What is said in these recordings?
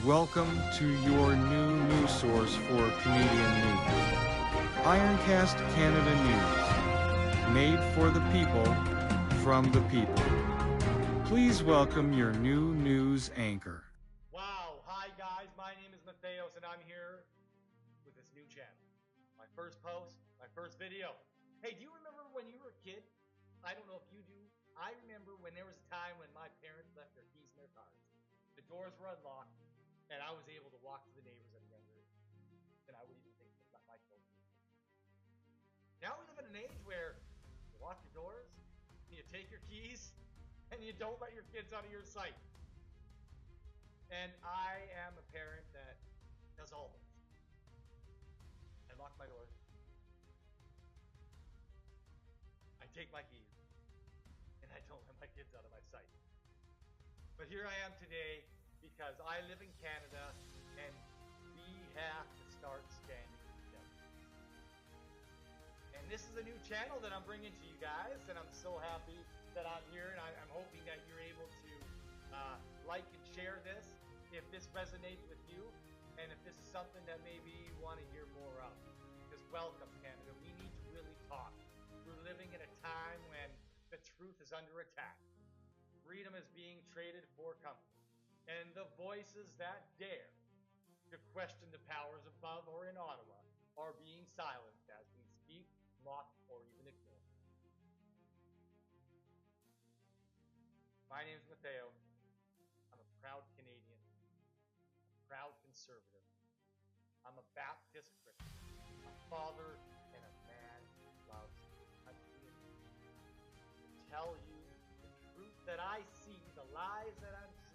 Welcome to your new news source for Canadian news. Ironcast Canada News. Made for the people, from the people. Please welcome your new news anchor. Wow, hi guys, my name is Matheos and I'm here with this new channel. My first post, my first video. Hey, do you remember when you were a kid? I don't know if you do. I remember when there was a time when my parents left their keys in their cars. The doors were unlocked and I was able to walk to the neighbors at a younger age. And I would even think about my children. Now we live in an age where you lock your doors, you take your keys, and you don't let your kids out of your sight. And I am a parent that does all this. I lock my doors. I take my keys. And I don't let my kids out of my sight. But here I am today because I live in Canada and we have to start standing together. And this is a new channel that I'm bringing to you guys, and I'm so happy that I'm here, and I'm hoping that you're able to like and share this if this resonates with you, and if this is something that maybe you want to hear more of. Because welcome, Canada. We need to really talk. We're living in a time when the truth is under attack. Freedom is being traded for comfort. And the voices that dare to question the powers above or in Ottawa are being silenced as we speak, mock, or even ignore. My name is Matteo. I'm a proud Canadian, a proud conservative. I'm a Baptist Christian, a father, and a man who loves country and nation. To tell you the truth that I see, the lies that I'm seeing,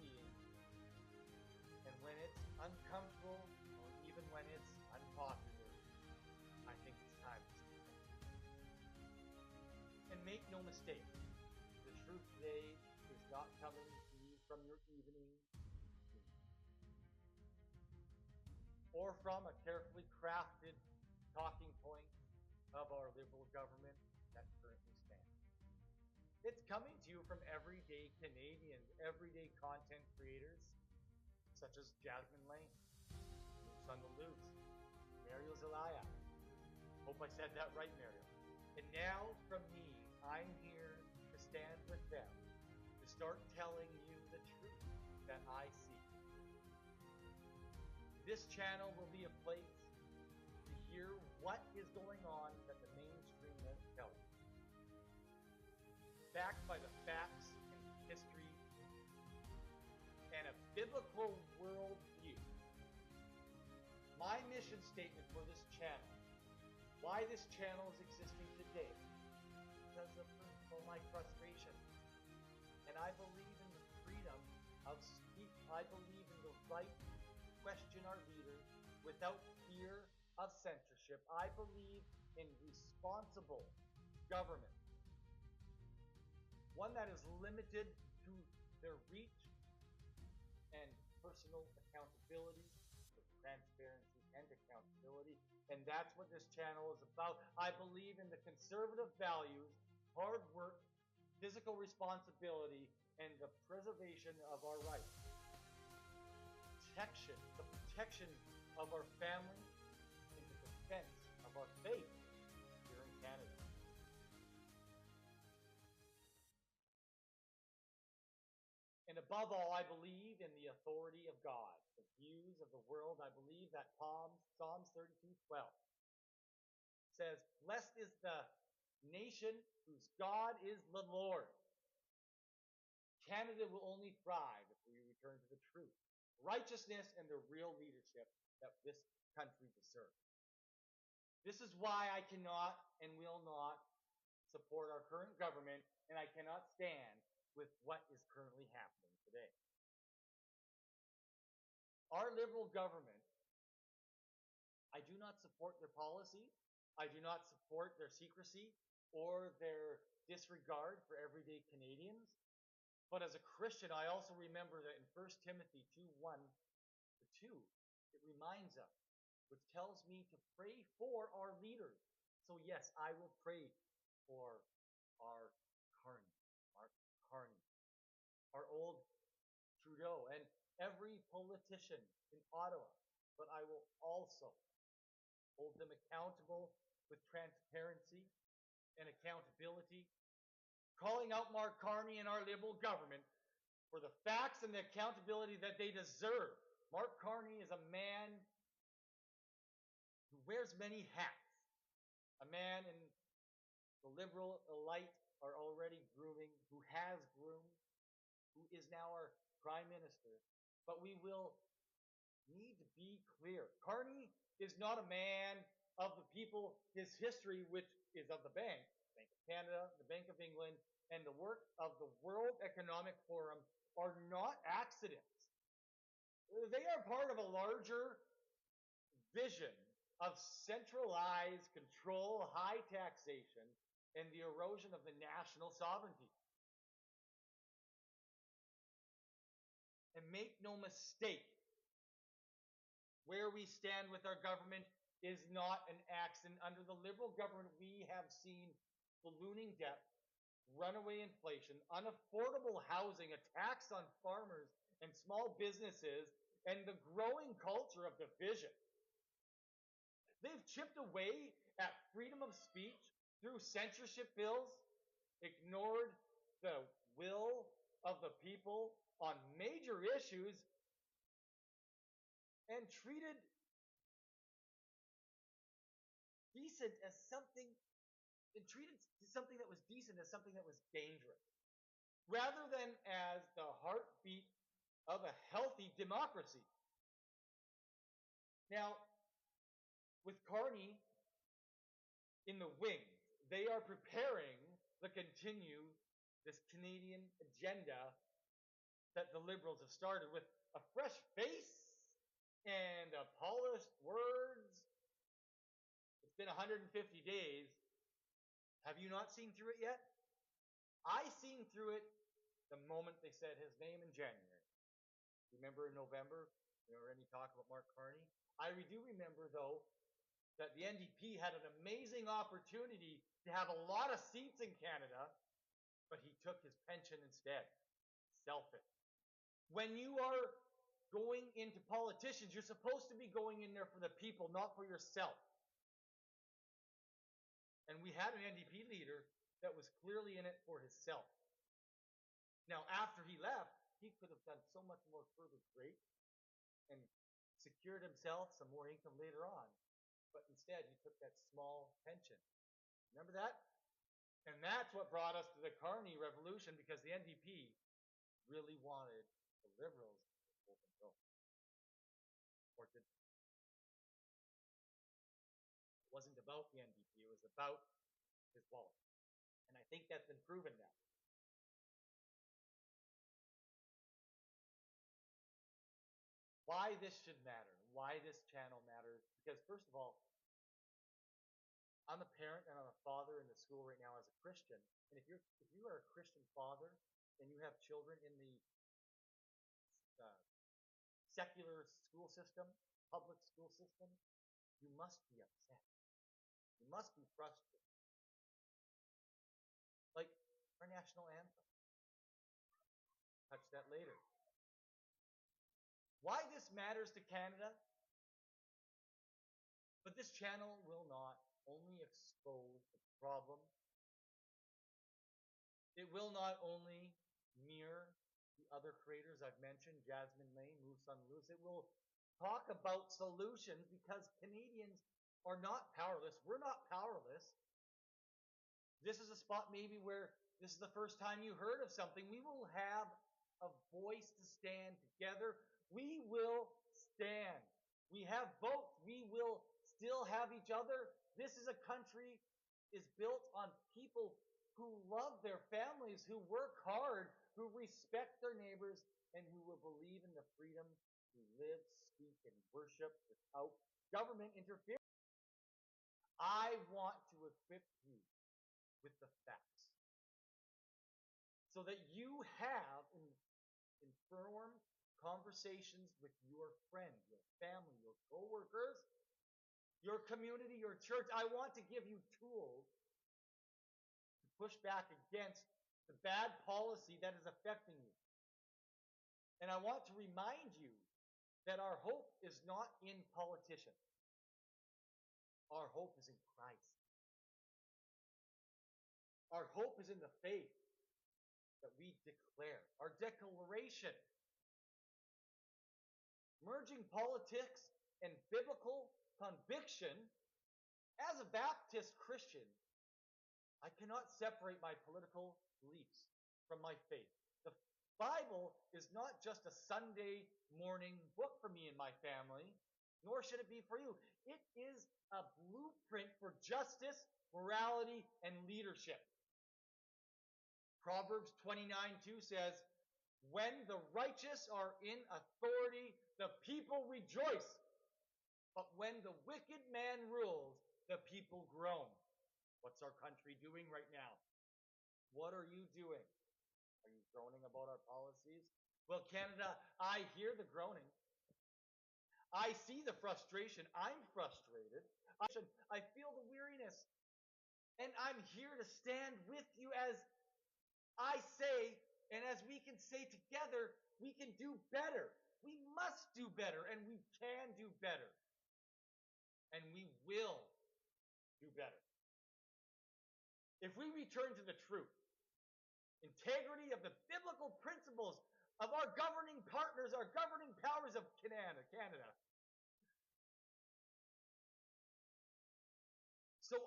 and when it's uncomfortable or even when it's unpopular, I think it's time to speak up. And make no mistake, the truth today is not coming to you from your evening news, or from a carefully crafted talking point of our Liberal government that currently stands. It's coming to you from everyday Canadians, everyday content creators, such as Jasmine Lane, Moose on the Loose, Mariel Zelaya. Hope I said that right, Mariel. And now, from me, I'm here to stand with them, to start telling you the truth that I see. This channel will be a place to hear what is going on that the mainstream won't tell you. Backed by the facts and history and a biblical worldview. My mission statement for this channel, why this channel is existing today, because of, first of all, my frustration. And I believe in the freedom of speech. I believe in the right to question our leaders without fear of censorship. I believe in responsible government. One that is limited to their reach and personal accountability, with transparency and accountability. And that's what this channel is about. I believe in the conservative values, hard work, physical responsibility, and the preservation of our rights. The protection of our family, and the defense of our faith here in Canada. And above all, I believe in the authority of God. The views of the world, I believe that Psalms 32:12 says, "Blessed is the nation whose God is the Lord." Canada will only thrive if we return to the truth, righteousness, and the real leadership that this country deserves. This is why I cannot and will not support our current government, and I cannot stand with what is currently happening today. Our Liberal government, I do not support their policy, I do not support their secrecy or their disregard for everyday Canadians. But as a Christian, I also remember that in 1 Timothy 2:1-2, it reminds us, which tells me to pray for our leaders. So yes, I will pray for our Mark Carney, our old Trudeau, every politician in Ottawa, but I will also hold them accountable with transparency and accountability, calling out Mark Carney and our Liberal government for the facts and the accountability that they deserve. Mark Carney is a man who wears many hats, a man in the Liberal elite are already grooming, who has groomed, who is now our Prime Minister. But we will need to be clear. Carney is not a man of the people. His history, which is of the Bank of Canada, the Bank of England, and the work of the World Economic Forum are not accidents. They are part of a larger vision of centralized control, high taxation, and the erosion of the national sovereignty. And make no mistake, where we stand with our government is not an accident. Under the Liberal government, we have seen ballooning debt, runaway inflation, unaffordable housing, a tax on farmers and small businesses, and the growing culture of division. They've chipped away at freedom of speech through censorship bills, ignored the will of the people on major issues, and treated decent as something, and treated something that was decent as something that was dangerous, rather than as the heartbeat of a healthy democracy. Now, with Carney in the wings, they are preparing to continue this Canadian agenda that the Liberals have started with a fresh face and polished words. It's been 150 days. Have you not seen through it yet? I seen through it the moment they said his name in January. Remember in November, there were any talk about Mark Carney? I do remember, though, that the NDP had an amazing opportunity to have a lot of seats in Canada, but he took his pension instead. Selfish. When you are going into politicians, you're supposed to be going in there for the people, not for yourself. And we had an NDP leader that was clearly in it for himself. Now, after he left, he could have done so much more further great and secured himself some more income later on. But instead, he took that small pension. Remember that? And that's what brought us to the Carney Revolution, because the NDP really wanted the Liberals to full control. Or did they? It wasn't about the NDP, it was about his wallet. And I think that's been proven now. Why this should matter, why this channel matters, because first of all, I'm a parent and I'm a father in the school right now as a Christian. And if you are a Christian father and you have children in the secular school system, public school system, you must be upset. You must be frustrated. Like our national anthem. Touch that later. Why this matters to Canada? But this channel will not only expose the problem, it will not only mirror the other creators I've mentioned, Jasmine Lane, Moose on Loose. It will talk about solutions, because Canadians are not powerless. We're not powerless. This is a spot maybe where this is the first time you heard of something. We will have a voice to stand together. We will stand. We have votes. We will still have each other. This is a country is built on people who love their families, who work hard, who respect their neighbors, and who will believe in the freedom to live, speak, and worship without government interference. I want to equip you with the facts so that you have informed conversations with your friend, your family, your coworkers, your community, your church. I want to give you tools to push back against the bad policy that is affecting you. And I want to remind you that our hope is not in politicians. Our hope is in Christ. Our hope is in the faith that we declare, our declaration. Merging politics and biblical conviction, as a Baptist Christian, I cannot separate my political beliefs from my faith. The Bible is not just a Sunday morning book for me and my family, nor should it be for you. It is a blueprint for justice, morality, and leadership. Proverbs 29:2 says, when the righteous are in authority, the people rejoice. But when the wicked man rules, the people groan. What's our country doing right now? What are you doing? Are you groaning about our policies? Well, Canada, I hear the groaning. I see the frustration. I'm frustrated. I feel the weariness. And I'm here to stand with you as I say, and as we can say together, we can do better. We must do better, and we can do better. And we will do better. If we return to the truth, integrity of the biblical principles of our governing partners, our governing powers of Canada. So,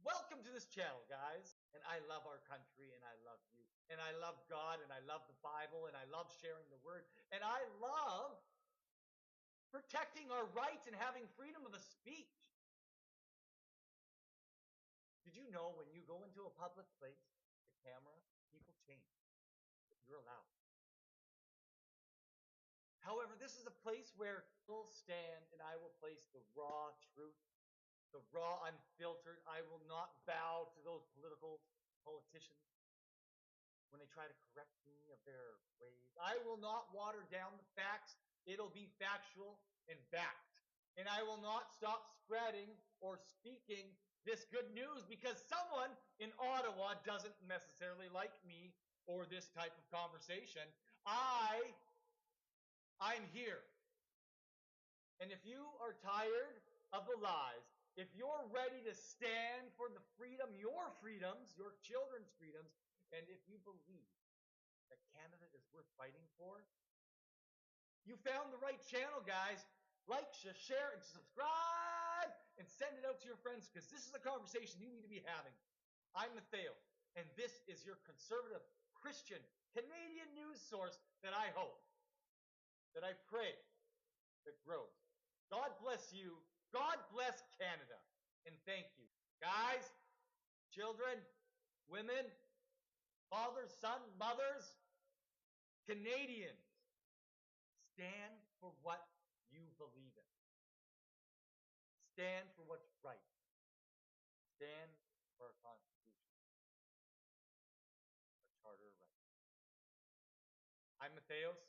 welcome to this channel, guys. And I love our country, and I love you. And I love God, and I love the Bible, and I love sharing the Word. And I love protecting our rights and having freedom of speech. Did you know when you go into a public place, the camera, people change. You're allowed. However, this is a place where I will stand and I will place the raw truth, the raw, unfiltered. I will not bow to those politicians when they try to correct me of their ways. I will not water down the facts. It'll be factual and backed. And I will not stop spreading or speaking this good news because someone in Ottawa doesn't necessarily like me or this type of conversation. I'm here. And if you are tired of the lies, if you're ready to stand for the freedom, your freedoms, your children's freedoms, and if you believe that Canada is worth fighting for, you found the right channel, guys. Like, share, and subscribe, and send it out to your friends because this is a conversation you need to be having. I'm Matteo, and this is your conservative Christian Canadian news source that I hope, that I pray, that grows. God bless you. God bless Canada. And thank you. Guys, children, women, fathers, sons, mothers, Canadians, stand for what you believe in. Stand for what's right. Stand for our Constitution, our Charter of Rights. I'm Matthias.